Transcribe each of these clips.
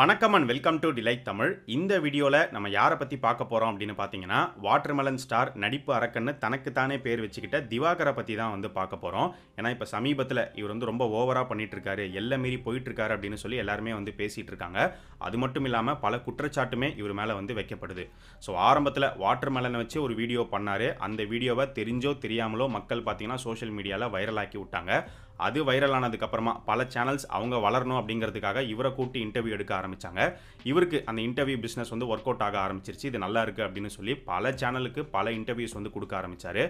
வணக்கம் and welcome to delight Tamil. இந்த வீடியோவில் நம்ம யாரை பற்றி பார்க்க போகிறோம் அப்படின்னு பார்த்தீங்கன்னா, வாட்டர்மெலன் ஸ்டார் நடிப்பு அரக்கன்னு தனக்குத்தானே பேர் வச்சுக்கிட்ட திவாகரை பற்றி தான் வந்து பார்க்க போகிறோம். ஏன்னா இப்போ சமீபத்தில் இவர் வந்து ரொம்ப ஓவராக பண்ணிட்டு இருக்காரு, எல்லை மீறி போயிட்டு இருக்காரு அப்படின்னு சொல்லி எல்லாருமே வந்து பேசிகிட்டு இருக்காங்க. அது மட்டும் இல்லாமல் பல குற்றச்சாட்டுமே இவர் மேலே வந்து வைக்கப்படுது. ஸோ ஆரம்பத்தில் வாட்டர்மெலனை வச்சு ஒரு வீடியோ பண்ணார். அந்த வீடியோவை தெரிஞ்சோ தெரியாமலோ மக்கள் பார்த்தீங்கன்னா சோஷியல் மீடியாவில் வைரலாக்கி விட்டாங்க. அது வைரல் ஆனதுக்கப்புறமா பல சேனல்ஸ் அவங்க வளரணும் அப்படிங்கிறதுக்காக இவரை கூட்டி இன்டர்வியூ எடுக்க ஆரம்பித்தாங்க. இவருக்கு அந்த இன்டர்வியூ பிஸ்னஸ் வந்து ஒர்க் அவுட் ஆக ஆரம்பிச்சிருச்சு. இது நல்லா இருக்குது அப்படின்னு சொல்லி பல சேனலுக்கு பல இன்டர்வியூஸ் வந்து கொடுக்க ஆரம்பித்தார்.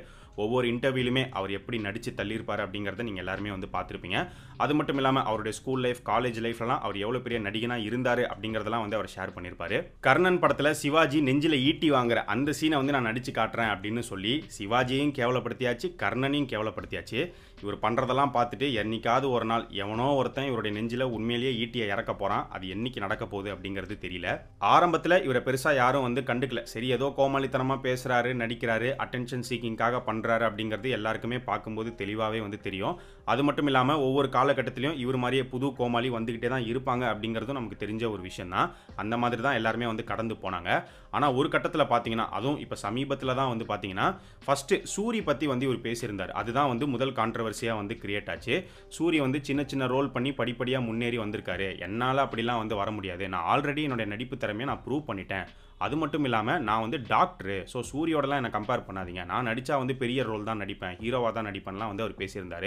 ஒவ்வொரு இன்டர்வியூலுமே அவர் எப்படி நடித்து தள்ளியிருப்பார் அப்படிங்கிறத நீங்கள் எல்லாருமே வந்து பார்த்துருப்பீங்க. அது மட்டும் இல்லாமல் அவருடைய ஸ்கூல் லைஃப், காலேஜ் லைஃப்லாம் அவர் எவ்வளோ பெரிய நடிகனாக இருந்தார் அப்படிங்கிறதெல்லாம் வந்து அவர் ஷேர் பண்ணியிருப்பார். கர்ணன் படத்தில் சிவாஜி நெஞ்சில் ஈட்டி வாங்குற அந்த சீனை வந்து நான் நடித்து காட்டுறேன் அப்படின்னு சொல்லி சிவாஜியையும் கேவலப்படுத்தியாச்சு, கர்ணனையும் கேவலப்படுத்தியாச்சு. இவர் பண்ணுறதெல்லாம் பார்த்துட்டு என்னைக்காவது ஒரு நாள் எவனோ ஒருத்தன் இவருடைய நெஞ்சில் உண்மையிலேயே ஈட்டியை இறக்க போகிறான். அது என்னைக்கு நடக்க போகுது அப்படிங்கிறது தெரியல. ஆரம்பத்தில் இவரை பெருசாக யாரும் வந்து கண்டுக்கல. சரி, ஏதோ கோமாளித்தனமாக பேசுகிறாரு, நடிக்கிறாரு, அட்டென்ஷன் சீக்கிங்காக பண்ணுறாரு அப்படிங்கிறது எல்லாருக்குமே பார்க்கும்போது தெளிவாகவே வந்து தெரியும். அது மட்டும் இல்லாமல் ஒவ்வொரு காலகட்டத்திலையும் இவர் மாதிரியே புது கோமாளி வந்துக்கிட்டே தான் இருப்பாங்க அப்படிங்கிறதும் நமக்கு தெரிஞ்ச ஒரு விஷயம் தான். அந்த மாதிரி தான் எல்லாருமே வந்து கடந்து போனாங்க. ஆனால் ஒரு கட்டத்தில் பார்த்தீங்கன்னா, அதுவும் இப்போ சமீபத்தில் தான் வந்து பார்த்தீங்கன்னா, ஃபஸ்ட்டு சூரி பற்றி வந்து இவர் பேசியிருந்தார். அதுதான் வந்து முதல் கான்ட்ரவர்சியாக வந்து கிரியேட் ஆச்சு. சூரி வந்து சின்ன சின்ன ரோல் பண்ணி படிப்படியாக முன்னேறி வந்திருக்காரு. என்னால் அப்படிலாம் வந்து வர முடியாது, நான் ஆல்ரெடி என்னுடைய நடிப்பு திறமையை நான் ப்ரூவ் பண்ணிட்டேன். அது மட்டும் இல்லாமல் நான் வந்து டாக்டரு, ஸோ சூரியோடலாம் என்னை கம்பேர் பண்ணாதீங்க, நான் நடித்தா வந்து பெரிய ரோல் தான் நடிப்பேன், ஹீரோவாக தான் நடிப்பேன்லாம் வந்து அவர் பேசியிருந்தார்.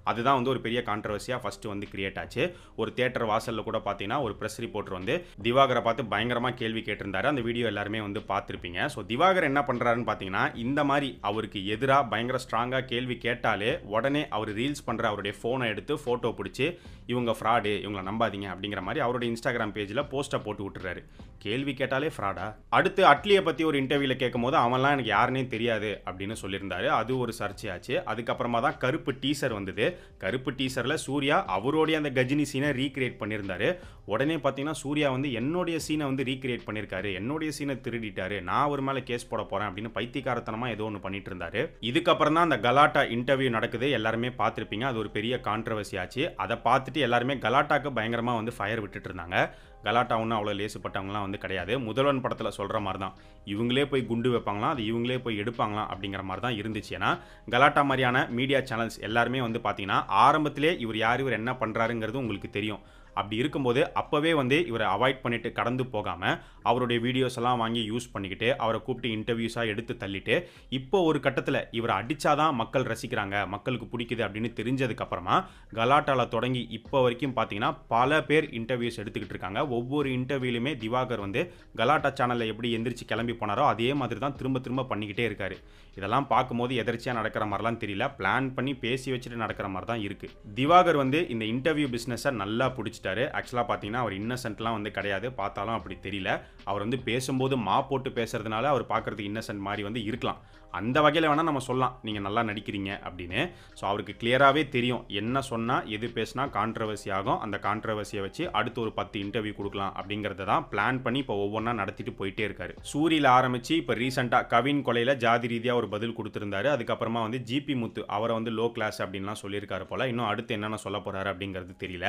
அதுதான் வந்து ஒரு பெரிய கான்ட்ரவர்சியாக ஃபஸ்ட்டு வந்து கிரியேட் ஆச்சு. ஒரு தியேட்டர் வாசலில் கூட பார்த்தீங்கன்னா ஒரு ப்ரெஸ் ரிப்போர்ட்டர் வந்து திவாகரை பார்த்து பயங்கரமாக கேள்வி கேட்டிருந்தாரு. அந்த வீடியோ எல்லாருமே வந்து பார்த்துருப்பீங்க. ஸோ திவாகர் என்ன பண்ணுறாருன்னு பார்த்தீங்கன்னா, இந்த மாதிரி அவருக்கு எதிராக பயங்கர ஸ்ட்ராங்காக கேள்வி கேட்டாலே உடனே அவர் ரீல்ஸ் பண்ணுற அவருடைய ஃபோனை எடுத்து ஃபோட்டோ பிடிச்சி இவங்க ஃப்ராடு, இவங்களை நம்பாதீங்க அப்படிங்கிற மாதிரி அவருடைய இன்ஸ்டாகிராம் பேஜில் போஸ்ட்டை போட்டு விட்டுறாரு. கேள்வி கேட்டாலே ஃப்ராடா? அடுத்து அட்லியை பற்றி ஒரு இன்டர்வியூவில் கேட்கும் போது அவன்லாம் எனக்கு யாருன்னே தெரியாது அப்படின்னு சொல்லியிருந்தாரு. அது ஒரு சர்ச்சையாச்சு. அதுக்கப்புறமா தான் கருப்பு டீசர் வந்தது. கருப்பு டீசரில் சூர்யா அவருடைய அந்த கஜினி சீனை ரீக்ரியேட் பண்ணியிருந்தாரு. உடனே பார்த்தீங்கன்னா சூர்யா வந்து என்னுடைய சீனை வந்து ரீக்ரியேட் பண்ணியிருக்காரு, என்னுடைய சீனை திருடிட்டாரு, நான் அவர் மேலே கேஸ் போட போகிறேன் அப்படின்னு பைத்தியக்காரத்தனமாக ஏதோ ஒன்று பண்ணிட்டு இருந்தாரு. இதுக்கப்புறம் தான் அந்த கலாட்டா இன்டர்வியூ நடக்குது. எல்லாருமே பார்த்துருப்பீங்க. அது ஒரு பெரிய கான்ட்ரவர்சி ஆச்சு. அதை பார்த்துட்டு எல்லாருமே கலாட்டாக்கு பயங்கரமாக வந்து ஃபயர் விட்டுட்டு இருந்தாங்க. கலாட்டா ஒன்றும் அவ்வளோ லேசுப்பட்டவங்களாம் வந்து கிடையாது. முதல்வன் படத்தில் சொல்கிற மாதிரி தான் இவங்களே போய் குண்டு வைப்பாங்களாம், அது இவங்களே போய் எடுப்பாங்களாம் அப்படிங்கிற மாதிரி தான் இருந்துச்சு. ஏன்னா கலாட்டா மாதிரியான மீடியா சேனல்ஸ் எல்லாருமே வந்து பார்த்தீங்கன்னா ஆரம்பத்திலே இவர் யார், இவர் என்ன பண்ணுறாருங்கிறது உங்களுக்கு தெரியும். அப்படி இருக்கும்போது அப்போவே வந்து இவரை அவாய்ட் பண்ணிட்டு கடந்து போகாமல் அவருடைய வீடியோஸ் எல்லாம் வாங்கி யூஸ் பண்ணிக்கிட்டு அவரை கூப்பிட்டு இன்டர்வியூஸாக எடுத்து தள்ளிட்டு இப்போ ஒரு கட்டத்தில் இவரை அடித்தாதான் மக்கள் ரசிக்கிறாங்க, மக்களுக்கு பிடிக்குது அப்படின்னு தெரிஞ்சதுக்கப்புறமா கலாட்டாவில் தொடங்கி இப்போ வரைக்கும் பார்த்தீங்கன்னா பல பேர் இன்டர்வியூஸ் எடுத்துக்கிட்டு இருக்காங்க. ஒவ்வொரு இன்டர்வியூலையுமே திவாகர் வந்து கலாட்டா சேனலில் எப்படி எந்திரிச்சு கிளம்பி போனாரோ அதே மாதிரி தான் திரும்ப திரும்ப பண்ணிக்கிட்டே இருக்காரு. இதெல்லாம் பார்க்கும்போது எதர்ச்சியாக நடக்கிற மாதிரிலாம் தெரியல, பிளான் பண்ணி பேசி வச்சுட்டு நடக்கிற மாதிரி தான் இருக்குது. திவாகர் வந்து இந்த இன்டர்வியூ பிஸ்னஸை நல்லா பிடிச்சி ஆக்சுவலாக பார்த்தீங்கன்னா அவர் இன்னசென்ட்லாம் வந்து கிடையாது, பார்த்தாலும் அப்படி தெரியல. அவர் வந்து பேசும்போது போட்டு பேசுறதுனால அவர் பார்க்குறதுக்கு இன்னசென்ட் மாதிரி வந்து இருக்கலாம். அந்த வகையில் வேணால் நம்ம சொல்லலாம் நீங்கள் நல்லா நடிக்கிறீங்க அப்படின்னு. ஸோ அவருக்கு கிளியராகவே தெரியும் என்ன சொன்னால் எது பேசினா கான்ட்ரவர்சி ஆகும், அந்த கான்ட்ரவர்சியை வச்சு அடுத்து ஒரு 10 இன்டர்வியூ கொடுக்கலாம் அப்படிங்கிறத தான் பிளான் பண்ணி இப்போ ஒவ்வொன்றா நடத்திட்டு போயிட்டே இருக்காரு. சூரியில் ஆரம்பித்து இப்போ ரீசெண்டாக கவின் கொலையில் ஜாதி ரீதியாக ஒரு பதில் கொடுத்துருந்தாரு. அதுக்கப்புறமா வந்து ஜிபி முத்து அவரை வந்து லோ கிளாஸ் அப்படின்லாம் சொல்லியிருக்காரு போல். இன்னும் அடுத்து என்னென்ன சொல்ல போகிறாரு அப்படிங்கிறது தெரியல.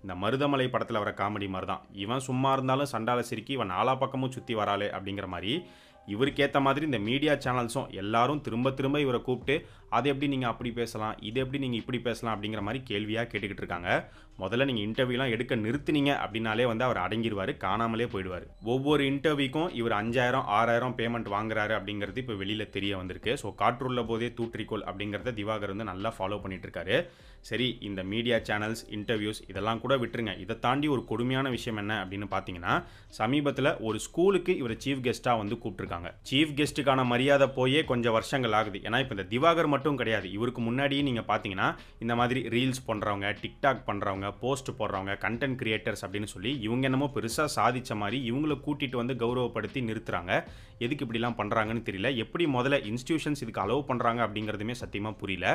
இந்த மருதமலை படத்தில் வர காமெடி மாதிரி தான், இவன் சும்மா இருந்தாலும் சண்டால சிரிக்கி இவன் நாலா பக்கமும் சுற்றி வராளே அப்படிங்கிற மாதிரி இவருக்கேற்ற மாதிரி இந்த மீடியா சேனல்ஸும் எல்லாரும் திரும்ப திரும்ப இவரை கூப்பிட்டு அது எப்படி நீங்கள் அப்படி பேசலாம், இது எப்படி நீங்கள் இப்படி பேசலாம் அப்படிங்கிற மாதிரி கேள்வியாக கேட்டுக்கிட்டு இருக்காங்க. முதல்ல நீங்கள் இன்டர்வியூலாம் எடுக்க நிறுத்தினீங்க அப்படின்னாலே வந்து அவர் அடங்கிடுவார், காணாமலே போயிடுவார். ஒவ்வொரு இன்டர்வியூக்கும் இவர் 5000 6000 பேமெண்ட் வாங்குறாரு அப்படிங்கிறது இப்போ வெளியில் தெரிய வந்திருக்கு. ஸோ காற்றுள்ள போதே தூற்றிக்கோள் அப்படிங்கிறத திவாகர் வந்து நல்லா ஃபாலோ பண்ணிட்டு இருக்காரு. சரி, இந்த மீடியா சேனல்ஸ், இன்டர்வியூஸ் இதெல்லாம் கூட விட்டுருங்க. இதை தாண்டி ஒரு கொடுமையான விஷயம் என்ன அப்படின்னு பார்த்தீங்கன்னா, சமீபத்தில் ஒரு ஸ்கூலுக்கு இவர் சீஃப் கெஸ்ட்டாக வந்து கூப்பிட்டுருக்காங்க. சீஃப் கெஸ்ட்டுக்கான மரியாதை போயே கொஞ்சம் வருஷங்கள் ஆகுது. ஏன்னா இப்போ இந்த திவாகர் மட்டும் கிடையாது, இவருக்கு முன்னாடியே நீங்கள் பார்த்தீங்கன்னா இந்த மாதிரி ரீல்ஸ் பண்ணுறவங்க, டிக்டாக் பண்ணுறவங்க, போஸ்ட் போடுறவங்க, கண்டென்ட் கிரியேட்டர்ஸ் அப்படின்னு சொல்லி இவங்க என்னமோ பெருசாக சாதித்த மாதிரி இவங்களை கூட்டிகிட்டு வந்து கௌரவப்படுத்தி நிறுத்துறாங்க. எதுக்கு இப்படிலாம் பண்ணுறாங்கன்னு தெரியல. எப்படி முதல்ல இன்ஸ்டியூஷன்ஸ் இதுக்கு அலோவ் பண்ணுறாங்க அப்படிங்கிறதுமே சத்தியமாக புரியல.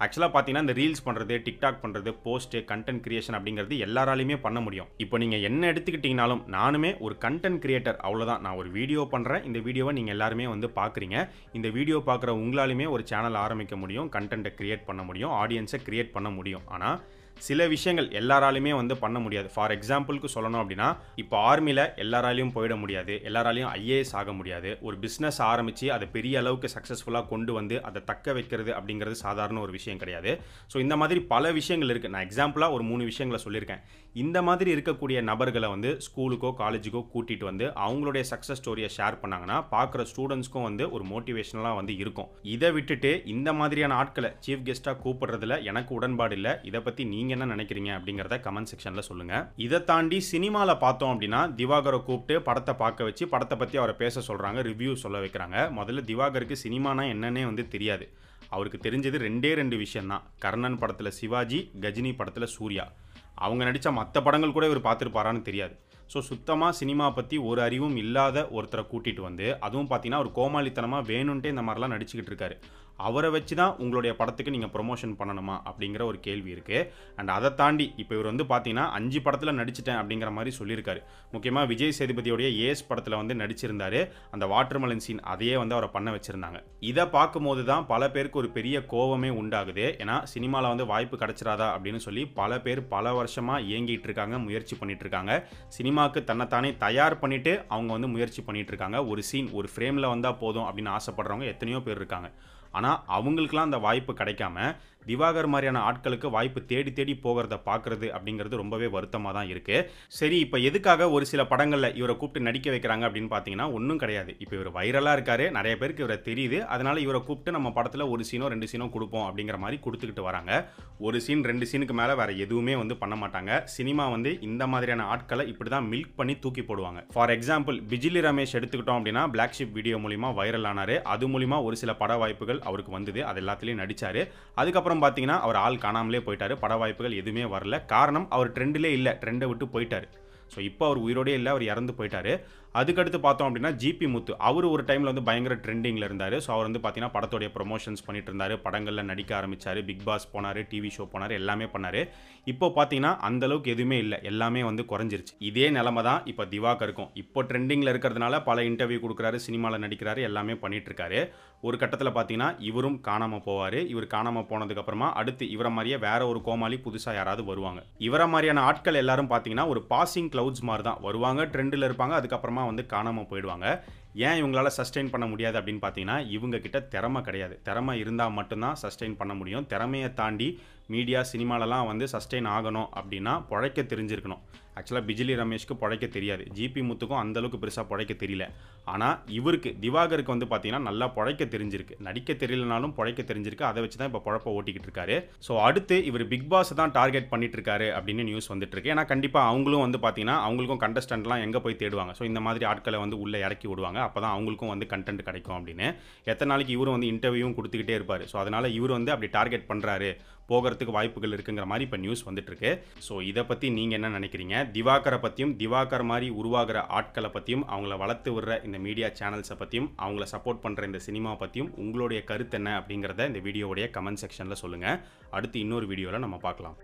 ஆக்சுவலாக பார்த்தீங்கன்னா இந்த ரீல்ஸ் பண்ணுறது, டிக்டாக் பண்ணுறது, போஸ்ட்டு, கண்டென்ட் கிரியேஷன் அப்படிங்கிறது எல்லாராலையுமே பண்ண முடியும். இப்போ நீங்கள் என்ன எடுத்துக்கிட்டிங்கனாலும் நானுமே ஒரு கண்டென்ட் கிரியேட்டர், அவ்வளோதான். நான் ஒரு வீடியோ பண்ணுறேன், இந்த வீடியோவை நீங்கள் எல்லாருமே வந்து பார்க்குறீங்க. இந்த வீடியோ பார்க்குற உங்களாலுமே ஒரு சேனல் ஆரம்பிக்க முடியும், கண்டென்ட்டை கிரியேட் பண்ண முடியும், ஆடியன்ஸை கிரியேட் பண்ண முடியும். ஆனால் சில விஷயங்கள் எல்லாராலையுமே வந்து பண்ண முடியாது. ஃபார் எக்ஸாம்பிளுக்கு சொல்லணும் அப்படின்னா, இப்போ ஆர்மில எல்லாராலையும் போயிட முடியாது. எல்லாராலையும் ஐஏஎஸ் ஆக முடியாது. ஒரு பிசினஸ் ஆரம்பிச்சு அதை பெரிய அளவுக்கு சக்சஸ்ஃபுல்லா கொண்டு வந்து அதை தக்க வைக்கிறது அப்படிங்கிறது சாதாரண ஒரு விஷயம் கிடையாது. ஸோ இந்த மாதிரி பல விஷயங்கள் இருக்கு. நான் எக்ஸாம்பிளா ஒரு 3 விஷயங்களை சொல்லியிருக்கேன். இந்த மாதிரி இருக்கக்கூடிய நபர்களை வந்து ஸ்கூலுக்கோ காலேஜுக்கோ கூட்டிட்டு வந்து அவங்களுடைய சக்சஸ் ஸ்டோரியை ஷேர் பண்ணாங்கன்னா பார்க்குற ஸ்டூடெண்ட்ஸ்க்கும் வந்து ஒரு மோட்டிவேஷனலா வந்து இருக்கும். இதை விட்டுட்டு இந்த மாதிரியான ஆட்களை சீஃப் கெஸ்டா கூப்பிடுறதுல எனக்கு உடன்பாடு இல்லை. இதை பத்தி நீங்க என்ன நினைக்கிறீங்க அப்படிங்கிறத கமெண்ட் செக்ஷன்ல சொல்லுங்க. இதை தாண்டி சினிமால பார்த்தோம் அப்படின்னா திவாகரை கூப்பிட்டு படத்தை பார்க்க வச்சு படத்தை பத்தி அவரை பேச சொல்றாங்க, ரிவ்யூ சொல்ல வைக்கிறாங்க. முதல்ல திவாகருக்கு சினிமானா என்னன்னே வந்து தெரியாது. அவருக்கு தெரிஞ்சது 2 விஷயம் தான். கர்ணன் படத்துல சிவாஜி, கஜினி படத்துல சூர்யா. அவங்க நடித்த மற்ற படங்கள் கூட இவர் பார்த்துருப்பாரான்னு தெரியாது. ஸோ சுத்தமாக சினிமா பற்றி ஒரு அறிவும் இல்லாத ஒருத்தரை கூட்டிகிட்டு வந்து, அதுவும் பார்த்தீங்கன்னா ஒரு கோமாளித்தனமாக வேணுன்ட்டே இந்த மாதிரிலாம் நடிச்சுக்கிட்டு இருக்காரு. அவரை வச்சு தான் உங்களுடைய படத்துக்கு நீங்கள் ப்ரொமோஷன் பண்ணணுமா அப்படிங்கிற ஒரு கேள்வி இருக்குது. அண்ட் அதை தாண்டி இப்போ இவர் வந்து பார்த்தீங்கன்னா 5 படத்தில் நடிச்சிட்டேன் அப்படிங்கிற மாதிரி சொல்லியிருக்காரு. முக்கியமாக விஜய் சேதுபதியோடைய ஏஎஸ் படத்தில் வந்து நடிச்சிருந்தாரு. அந்த வாட்டர்மெலன் சீன் அதையே வந்து அவரை பண்ண வச்சுருந்தாங்க. இதை பார்க்கும்போது தான் பல பேருக்கு ஒரு பெரிய கோவமே உண்டாகுது. ஏன்னா சினிமாவில் வந்து வாய்ப்பு கிடைச்சிராதா அப்படின்னு சொல்லி பல பேர் பல வருஷமாக இயங்கிட்டு இருக்காங்க, முயற்சி பண்ணிட்டு இருக்காங்க. சினிமாவுக்கு தன்னைத்தானே தயார் பண்ணிட்டு அவங்க வந்து முயற்சி பண்ணிட்டு இருக்காங்க. ஒரு சீன் ஒரு ஃப்ரேமில் வந்தால் போதும் அப்படின்னு ஆசைப்படுறவங்க எத்தனையோ பேர் இருக்காங்க. ஆனால் அவங்களுக்குலாம் அந்த வாய்ப்பு கிடைக்காம திவாகர் மாதிரியான ஆட்களுக்கு வாய்ப்பு தேடி தேடி போகிறத பார்க்குறது அப்படிங்கிறது ரொம்பவே வருத்தமாக தான் இருக்குது. சரி, இப்போ எதுக்காக ஒரு சில படங்களில் இவரை கூப்பிட்டு நடிக்க வைக்கிறாங்க அப்படின்னு பார்த்தீங்கன்னா ஒன்றும் கிடையாது. இப்போ இவர் வைரலாக இருக்காரு, நிறைய பேருக்கு இவரை தெரியுது. அதனால இவரை கூப்பிட்டு நம்ம படத்தில் ஒரு சீனோ 2 சீனோ கொடுப்போம் அப்படிங்கிற மாதிரி கொடுத்துக்கிட்டு வராங்க. ஒரு சீன் 2 சீனுக்கு மேலே வேறு எதுவுமே வந்து பண்ண மாட்டாங்க. சினிமா வந்து இந்த மாதிரியான ஆட்களை இப்படி தான் மில்க் பண்ணி தூக்கி போடுவாங்க. ஃபார் எக்ஸாம்பிள் பிஜிலி ரமேஷ் எடுத்துக்கிட்டோம் அப்படின்னா பிளாக் ஷிப் வீடியோ மூலிமா வைரல் ஆனார். அது மூலிமா ஒரு சில பட வாய்ப்புகள் அவருக்கு வந்தது. அது எல்லாத்துலேயும் நடித்தார். அதுக்கப்புறம் பார்த்தீங்கன்னா அவர் ஆள் காணாமலே போயிட்டாரு. பட வாய்ப்புகள் எதுவுமே வரல. காரணம் அவர் ட்ரெண்டிலே இல்லை, ட்ரெண்டை விட்டு போயிட்டாரு. ஸோ இப்போ அவர் உயிரோடே இல்லை, அவர் இறந்து போயிட்டாரு. அதுக்கடுத்து பார்த்தோம் அப்படின்னா ஜிபி முத்து, அவர் ஒரு டைமில் வந்து பயங்கர ட்ரெண்டிங்கில் இருந்தார். ஸோ அவர் வந்து பார்த்தீங்கன்னா படத்தோடைய ப்ரொமோஷன்ஸ் பண்ணிட்டு இருந்தார், படங்களில் நடிக்க ஆரம்பித்தார், பிக் பாஸ் போனார், டிவி ஷோ போனார், எல்லாமே பண்ணார். இப்போ பார்த்தீங்கன்னா அந்தளவுக்கு எதுவுமே இல்லை, எல்லாமே வந்து குறைஞ்சிருச்சு. இதே நிலமை தான் இப்போ திவாகருக்கும். இப்போ ட்ரெண்டிங்கில் இருக்கிறதுனால பல இன்டர்வியூ கொடுக்குறாரு, சினிமாவில் நடிக்கிறாரு, எல்லாமே பண்ணிட்டு இருக்காரு. ஒரு கட்டத்தில் பார்த்தீங்கன்னா இவரும் காணாமல் போவார். இவர் காணாமல் போனதுக்கப்புறமா அடுத்து இவரை மாதிரியே வேற ஒரு கோமாளி புதுசாக யாராவது வருவாங்க. இவரை மாதிரியான ஆட்கள் எல்லாரும் பார்த்தீங்கன்னா ஒரு பாசிங் கிளவுட்ஸ் மாதிரி தான் வருவாங்க, ட்ரெண்டில் இருப்பாங்க, அதுக்கப்புறமா வந்து காணாமல் போயிடுவாங்க. ஏன் இவங்களால சஸ்டெயின் பண்ண முடியாது அப்படின்னு பார்த்தீங்கன்னா இவங்க கிட்ட திறமை கிடையாது. திறமை இருந்தால் மட்டும்தான் சஸ்டெயின் பண்ண முடியும். திறமையை தாண்டி மீடியா சினிமாலலாம் வந்து சஸ்டெயின் ஆகணும் அப்படின்னா பொழைக்க தெரிஞ்சிருக்கணும். ஆக்சுவலாக பிஜிலி ரமேஷ்க்கு பொழைக்க தெரியாது, ஜிபி முத்துக்கும் அந்தளவுக்கு பெருசாக பொழைக்க தெரியல. ஆனால் இவருக்கு திவாகருக்கு வந்து பார்த்தீங்கன்னா நல்லா பொழைக்க தெரிஞ்சிருக்கு. நடிக்க தெரியலனாலும் பொழைக்க தெரிஞ்சிருக்கு. அதை வச்சு தான் இப்போ பொழப்ப ஓட்டிக்கிட்டு இருக்காரு. ஸோ அடுத்து இவர் பிக் பாஸ் தான் டார்கெட் பண்ணிட்டு இருக்காரு அப்படின்னு நியூஸ் வந்துட்டு இருக்கு. ஏன்னா கண்டிப்பாக அவங்களும் வந்து பார்த்தீங்கன்னா அவங்களுக்கும் கண்டஸ்டன்ட்லாம் எங்கே போய் தேடுவாங்க. ஸோ இந்த மாதிரி ஆட்களை வந்து உள்ளே இறக்கி விடுவாங்க. அப்போ தான் அவங்களுக்கும் வந்து கண்டென்ட் கிடைக்கும் அப்படின்னு. எத்தனை நாளைக்கு இவரும் வந்து இன்டர்வியூவும் கொடுத்துக்கிட்டே இருப்பார். ஸோ அதனால் இவர் வந்து அப்படி டார்கெட் பண்ணுறாரு, போகிறதுக்கு வாய்ப்புகள் இருக்குங்கிற மாதிரி இப்போ நியூஸ் வந்துட்டு இருக்கு. ஸோ இதை பற்றி நீங்கள் என்ன நினைக்கிறீங்க? திவாகரை பற்றியும் திவாகர் மாதிரி உருவாகிற ஆட்களை பற்றியும் அவங்கள வளர்த்து விடுற இந்த மீடியா சேனல்ஸை பற்றியும் அவங்கள சப்போர்ட் பண்ணுற இந்த சினிமா பற்றியும் உங்களுடைய கருத்து என்ன அப்படிங்கிறத இந்த வீடியோவுடைய கமெண்ட் செக்ஷனில் சொல்லுங்கள். அடுத்து இன்னொரு வீடியோவில் நம்ம பார்க்கலாம்.